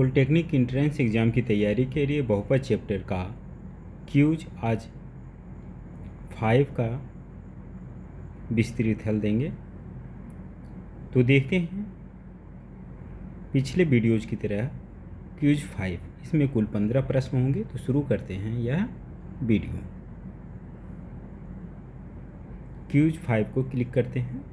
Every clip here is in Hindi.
पॉलिटेक्निक एंट्रेंस एग्ज़ाम की तैयारी के लिए बहुपद चैप्टर का क्यूज आज 5 का विस्तृत हल देंगे। तो देखते हैं पिछले वीडियोज़ की तरह क्यूज 5, इसमें कुल 15 प्रश्न होंगे। तो शुरू करते हैं यह वीडियो। क्यूज 5 को क्लिक करते हैं।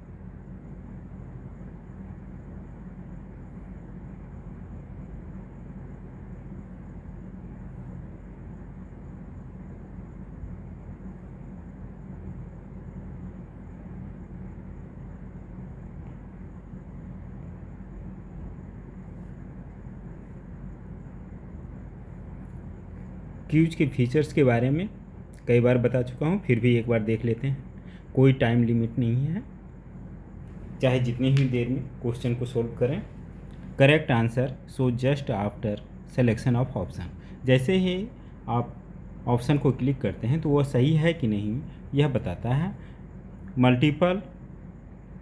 क्यूज के फीचर्स के बारे में कई बार बता चुका हूँ, फिर भी एक बार देख लेते हैं। कोई टाइम लिमिट नहीं है, चाहे जितनी ही देर में क्वेश्चन को सोल्व करें। Correct answer so just after selection of option. जैसे ही आप ऑप्शन को क्लिक करते हैं तो वह सही है कि नहीं यह बताता है। मल्टीपल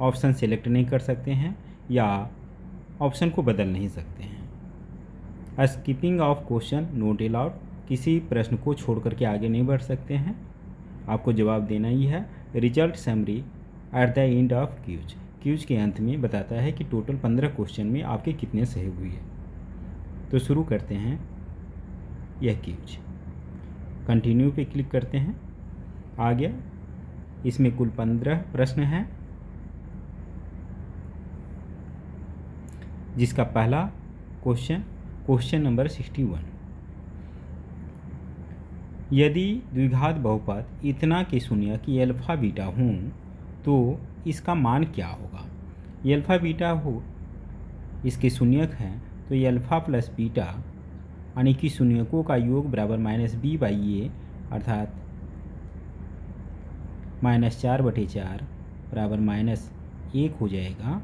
ऑप्शन सेलेक्ट नहीं कर सकते हैं या ऑप्शन को बदल नहीं सकते हैं। Skipping of question not allowed, किसी प्रश्न को छोड़ करके आगे नहीं बढ़ सकते हैं, आपको जवाब देना ही है। Result summary at the end of cues, cues के अंत में बताता है कि टोटल 15 क्वेश्चन में आपके कितने सही हुए हैं। तो शुरू करते हैं यह क्यूज। कंटिन्यू पे क्लिक करते हैं। आ गया, इसमें कुल 15 प्रश्न हैं, जिसका पहला क्वेश्चन नंबर 61। यदि द्विघात बहुपद इतना के शून्य की अल्फा बीटा हों तो इसका मान क्या होगा। ये अल्फा बीटा हो इसके शून्यक हैं, तो ये अल्फा प्लस बीटा यानी कि शून्यकों का योग बराबर -b/a अर्थात -4/4 बराबर -1 हो जाएगा।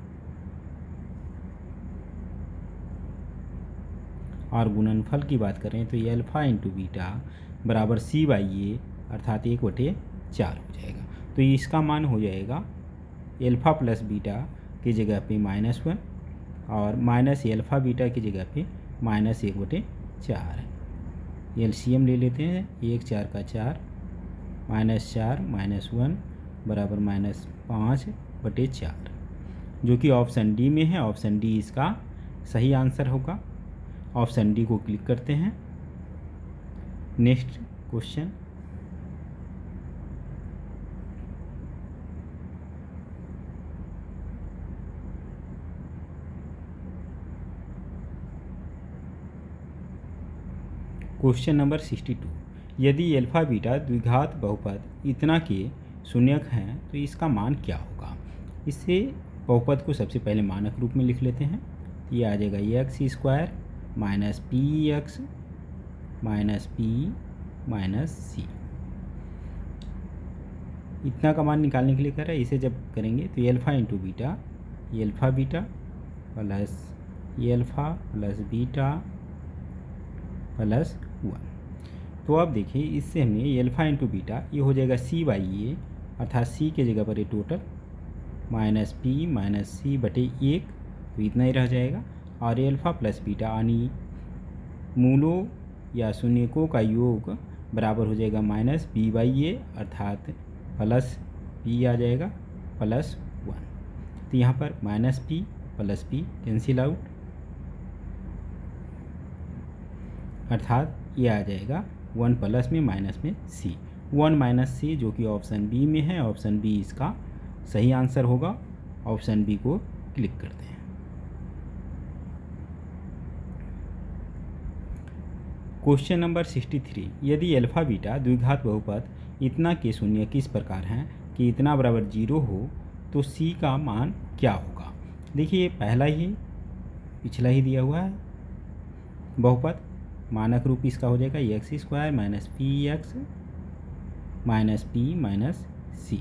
और गुणनफल की बात करें तो ये अल्फ़ा इंटू बीटा बराबर c/a अर्थात 1/4 हो जाएगा। तो इसका मान हो जाएगा अल्फ़ा प्लस बीटा की जगह पे -1 और माइनस अल्फ़ा बीटा की जगह पे -1/4। एलसीएम ले लेते हैं। 1 4 का 4 -4 -1 बराबर -5/4, जो कि ऑप्शन डी में है। ऑप्शन डी इसका सही आंसर होगा। ऑप्शन डी को क्लिक करते हैं। Next question. Question number 62। यदि अल्फा बीटा द्विघात बहुपद इतना के शून्यक हैं तो इसका मान क्या होगा। इससे बहुपद को सबसे पहले मानक रूप में लिख लेते हैं। ये आ जाएगा x² -px -p -c। इतना का मान निकालने के लिए कह रहा है। इसे जब करेंगे तो अल्फ़ा इंटू बीटा, ये अल्फ़ा बीटा प्लस ये अल्फ़ा प्लस बीटा प्लस 1। तो अब देखिए, इससे हमने ये अल्फ़ा इंटू बीटा ये हो जाएगा c/a अर्थात c के जगह पर ये टोटल -p -c/1, तो इतना ही रह जाएगा। और ये अल्फ़ा प्लस बीटा यानी मूलों या शून्यकों का योग बराबर हो जाएगा -b/a अर्थात प्लस p आ जाएगा प्लस 1। तो यहाँ पर -p plus p cancel out, अर्थात ये आ जाएगा 1 प्लस में माइनस में c, 1 - c, जो कि ऑप्शन बी में है। ऑप्शन बी इसका सही आंसर होगा। ऑप्शन बी को क्लिक करते हैं। Question number 63। यदि अल्फ़ा बीटा द्विघात बहुपद इतना के शून्य किस प्रकार हैं कि इतना बराबर 0 हो तो c का मान क्या होगा। देखिए, पिछला ही दिया हुआ है बहुपद। मानक रूप इसका हो जाएगा x² -px -p -c।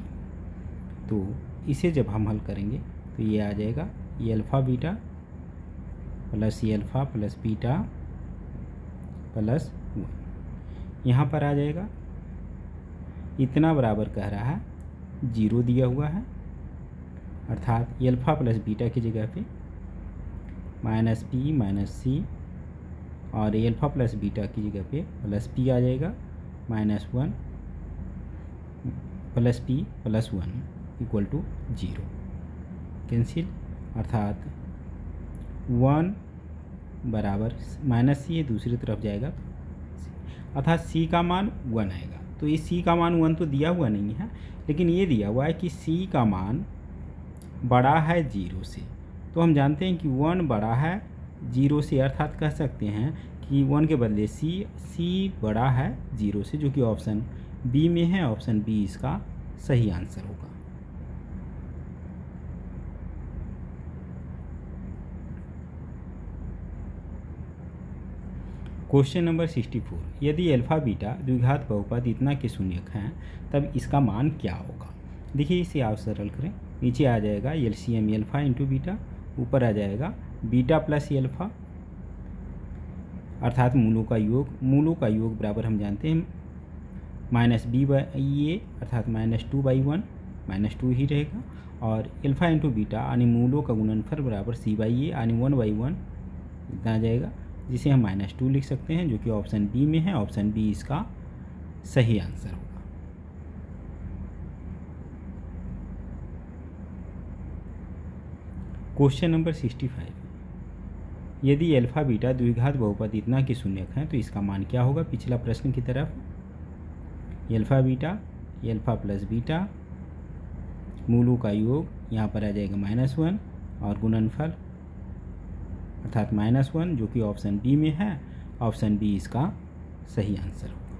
तो इसे जब हम हल करेंगे तो ये आ जाएगा ये अल्फ़ा बीटा प्लस ये अल्फ़ा प्लस बीटा प्लस 1। यहाँ पर आ जाएगा इतना बराबर कह रहा है 0 दिया हुआ है, अर्थात अल्फ़ा प्लस बीटा की जगह पे -p -c और एल्फ़ा प्लस बीटा की जगह पे प्लस पी आ जाएगा, -1 plus P plus 1 equal to 0, cancel, अर्थात 1 बराबर माइनस सी, दूसरी तरफ जाएगा, अर्थात सी का मान 1 आएगा। तो ये सी का मान 1 तो दिया हुआ नहीं है, लेकिन ये दिया हुआ है कि सी का मान बड़ा है 0 से। तो हम जानते हैं कि 1 बड़ा है 0 से, अर्थात कह सकते हैं कि 1 के बदले सी बड़ा है 0 से, जो कि ऑप्शन बी में है। ऑप्शन बी इसका सही आंसर होगा। क्वेश्चन नंबर 64, यदि अल्फ़ा बीटा द्विघात बहुपद इतना के शून्यक हैं तब इसका मान क्या होगा। देखिए इसे आप सरल करें, नीचे आ जाएगा एलसीएम अल्फ़ा इंटू बीटा, ऊपर आ जाएगा बीटा प्लस अल्फ़ा, अर्थात मूलों का योग बराबर हम जानते हैं -b/a, अर्थात -2/1, -2 ही रहेगा। और अल्फ़ा इंटू बीटा यानी मूलों का गुणनफल बराबर c/a यानी 1/1 इतना आ जाएगा, जिसे हम -2 लिख सकते हैं, जो कि ऑप्शन बी में है। ऑप्शन बी इसका सही आंसर होगा। क्वेश्चन नंबर 65, यदि अल्फ़ा बीटा द्विघात बहुपद इतना के शून्यक हैं तो इसका मान क्या होगा। पिछला प्रश्न की तरफ alpha beta, alpha plus beta, मूलों का योग, यहाँ पर आ जाएगा -1 और गुणनफल अर्थात -1, जो कि ऑप्शन बी में है। ऑप्शन बी इसका सही आंसर होगा।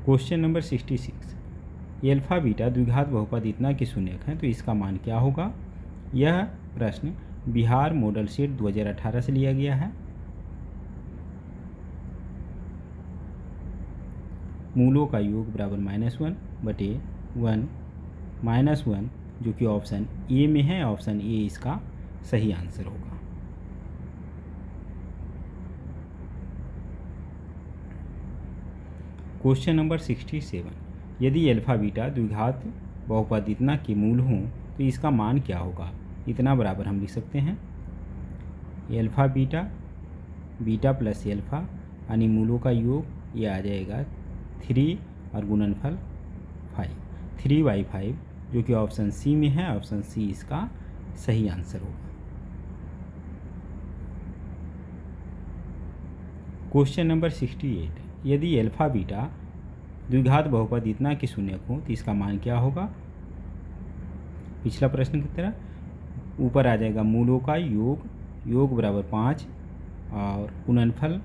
क्वेश्चन नंबर 66, अल्फ़ा बीटा द्विघात बहुपद इतना के शून्यक हैं तो इसका मान क्या होगा। यह प्रश्न बिहार मॉडल सेट 2018 से लिया गया है। मूलों का योग बराबर -1/1 -1, जो कि ऑप्शन ए में है। ऑप्शन ए इसका सही आंसर होगा। क्वेश्चन नंबर 67, यदि अल्फ़ा बीटा द्विघात बहुपद इतना के मूल हों तो इसका मान क्या होगा। इतना बराबर हम लिख सकते हैं alpha beta, beta plus alpha यानी मूलों का योग, ये आ जाएगा 3 और गुणनफल 5, 3/5, जो कि ऑप्शन सी में है। ऑप्शन सी इसका सही आंसर होगा। क्वेश्चन नंबर 68, यदि अल्फ़ा बीटा द्विघात बहुपद इतना के शून्यक हो तो इसका मान क्या होगा। पिछला प्रश्न की तरह ऊपर आ जाएगा मूलों का योग बराबर 5 और गुणनफल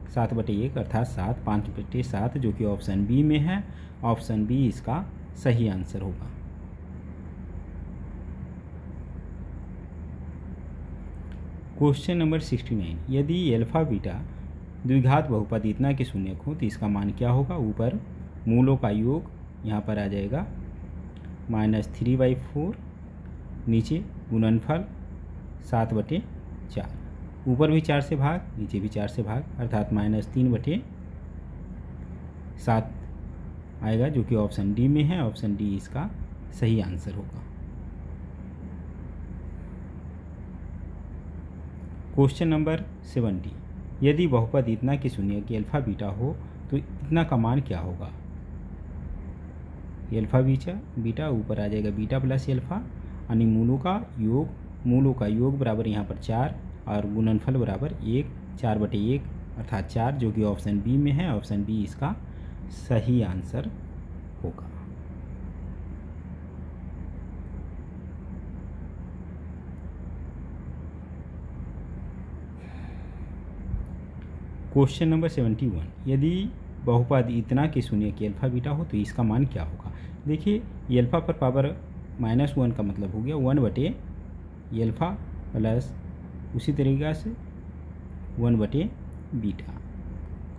7/1 अर्थात 7, 5/7, जो कि ऑप्शन बी में है। ऑप्शन बी इसका सही आंसर होगा। क्वेश्चन नंबर 69, यदि अल्फ़ा बीटा द्विघात बहुपद इतना के शून्यक हो तो इसका मान क्या होगा। ऊपर मूलों का योग, यहाँ पर आ जाएगा -3/4, नीचे गुणनफल 7/4, ऊपर भी 4 से भाग, नीचे भी 4 से भाग, अर्थात -3/7 आएगा, जो कि ऑप्शन डी में है। ऑप्शन डी इसका सही आंसर होगा। क्वेश्चन नंबर 70, यदि बहुपद इतना के शून्यक अल्फ़ा बीटा हो तो इतना का मान क्या होगा। अल्फ़ा बीटा ऊपर आ जाएगा बीटा प्लस अल्फ़ा यानी मूलों का योग बराबर यहाँ पर 4 और गुणनफल बराबर 1, 4/1 अर्थात 4, जो कि ऑप्शन बी में है। ऑप्शन बी इसका सही आंसर होगा। क्वेश्चन नंबर 71, यदि बहुपद इतना के शून्यक अल्फ़ा बीटा हो तो इसका मान क्या होगा। देखिए अल्फ़ा पर पावर -1 का मतलब हो गया 1/अल्फ़ा प्लस उसी तरीक़ा से 1/बीटा।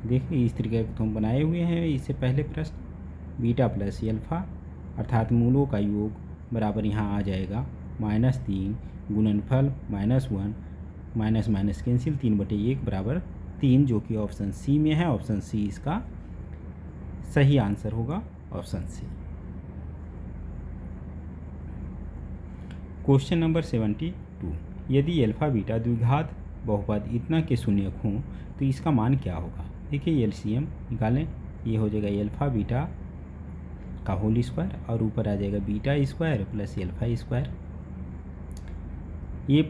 देखिए इस तरीके का तो हम बनाए हुए हैं इससे पहले प्रश्न। बीटा प्लस अल्फ़ा अर्थात मूलों का योग बराबर यहाँ आ जाएगा -3, गुणनफल -1, माइनस कैंसिल, 3/1 बराबर 3, जो कि ऑप्शन सी में है। ऑप्शन सी इसका सही आंसर होगा। Option C. क्वेश्चन नंबर 72, यदि अल्फ़ा बीटा द्विघात बहुपद इतना के शून्यक हों तो इसका मान क्या होगा। देखिए एलसीएम निकालें, ये हो जाएगा अल्फ़ा बीटा का होल स्क्वायर और ऊपर आ जाएगा beta square plus alpha square. A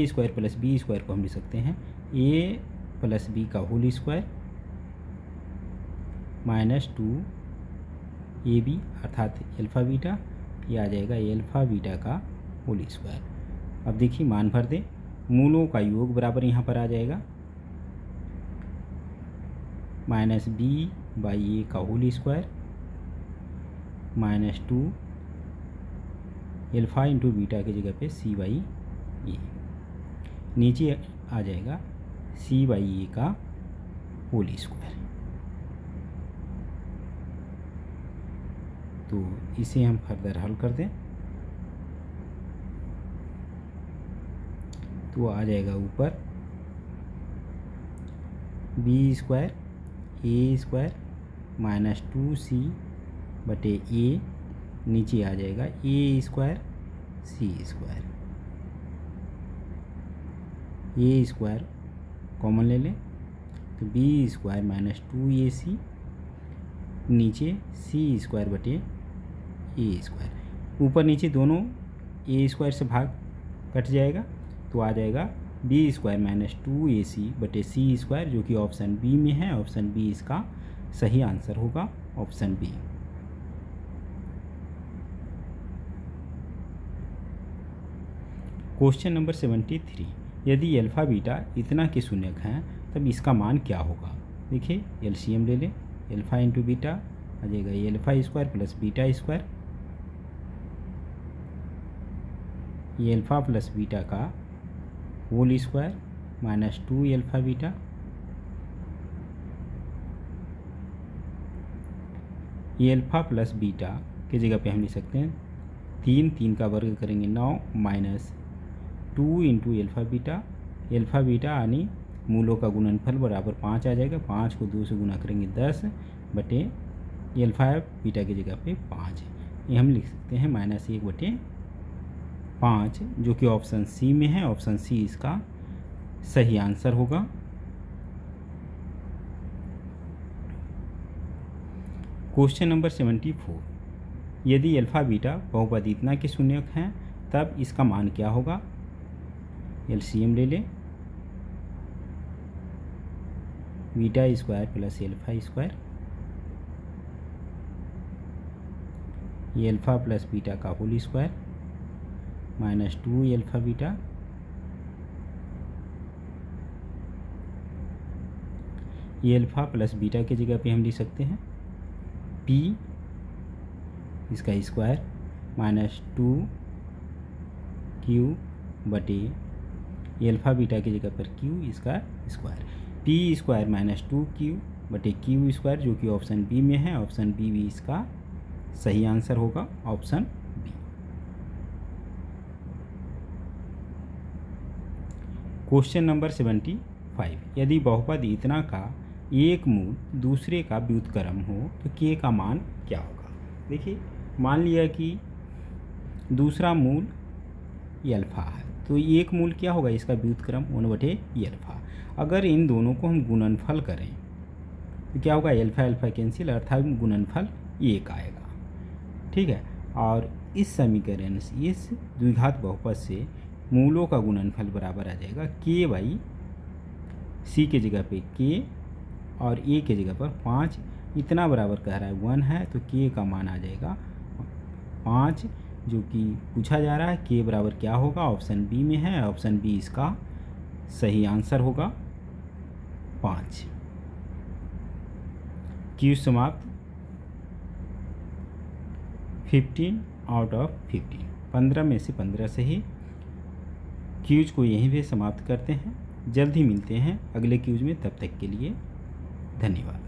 square plus B square को हम लिख सकते हैं ए प्लस बी का होल स्क्वायर माइनस 2ab अर्थात अल्फ़ा बीटा, ये आ जाएगा अल्फ़ा बीटा का होल स्क्वायर। अब देखिए मान भर दें, मूलों का योग बराबर यहाँ पर आ जाएगा माइनस बी बाई ए का whole square minus 2 alpha into beta की जगह पे सी बाई ए, नीचे आ जाएगा सी बाई ए का होल स्क्वायर। तो इसे हम फर्दर हल कर दें तो आ जाएगा ऊपर B square A square minus 2c बटे ए, नीचे आ जाएगा ए square C square, A square common ले लें तो बी स्क्वायर माइनस 2ac, नीचे सी स्क्वायर बटे ए स्क्वायर, ऊपर नीचे दोनों ए स्क्वायर से भाग कट जाएगा तो आ जाएगा बी स्क्वायर माइनस 2ac बटे सी स्क्वायर, जो कि ऑप्शन बी में है। ऑप्शन बी इसका सही आंसर होगा, ऑप्शन बी। क्वेश्चन नंबर 73, यदि अल्फ़ा बीटा इतना के शून्यक हैं तब इसका मान क्या होगा। देखिए एलसीएम ले लें, अल्फ़ा इंटू बीटा आ जाएगा ये alpha square plus beta square, ये अल्फ़ा प्लस बीटा का whole square minus 2 alpha beta, ये अल्फ़ा प्लस बीटा की जगह पे हम लिख सकते हैं 3 का वर्ग करेंगे 9 माइनस 2 इंटू अल्फ़ा बीटा यानी मूलों का गुणनफल बराबर 5 आ जाएगा। 5 को 2 से गुना करेंगे 10 बटे अल्फ़ा बीटा की जगह पे 5, ये हम लिख सकते हैं माइनस 1 बटे 5, जो कि ऑप्शन सी में है। ऑप्शन सी इसका सही आंसर होगा। क्वेश्चन नंबर 74, यदि अल्फ़ा बीटा बहुपद इतना के शून्यक हैं तब इसका मान क्या होगा। एलसीएम ले लें, beta square plus alpha square, ये अल्फ़ा प्लस बीटा का whole square minus 2 alpha beta, ये अल्फ़ा प्लस बीटा की जगह पे हम लिख सकते हैं p इसका स्क्वायर माइनस 2q बटे अल्फ़ा बीटा की जगह पर q इसका square, p square minus 2q बटे q स्क्वायर, जो कि ऑप्शन बी में है। ऑप्शन बी भी इसका सही आंसर होगा, ऑप्शन बी। क्वेश्चन नंबर 75, यदि बहुपद इतना का एक मूल दूसरे का व्युत्क्रम हो तो k का मान क्या होगा। देखिए मान लिया कि दूसरा मूल अल्फ़ा है तो एक मूल क्या होगा, इसका व्युत्क्रम 1/अल्फ़ा। अगर इन दोनों को हम गुणनफल करें तो क्या होगा, अल्फ़ा अल्फ़ा कैंसिल अर्थात गुणनफल 1 आएगा। ठीक है, और इस समीकरण से इस द्विघात बहुपद से मूलों का गुणनफल बराबर आ जाएगा k बाई सी के जगह पे k और a के जगह पर 5, इतना बराबर कह रहा है 1 है तो k का मान आ जाएगा 5, जो कि पूछा जा रहा है k बराबर क्या होगा, ऑप्शन बी में है। ऑप्शन बी इसका सही आंसर होगा 5। क्यू समाप्त। 15 आउट ऑफ 15, 15 में से 15 सही। क्यूज को यहीं पे समाप्त करते हैं, जल्द ही मिलते हैं अगले क्यूज में, तब तक के लिए धन्यवाद।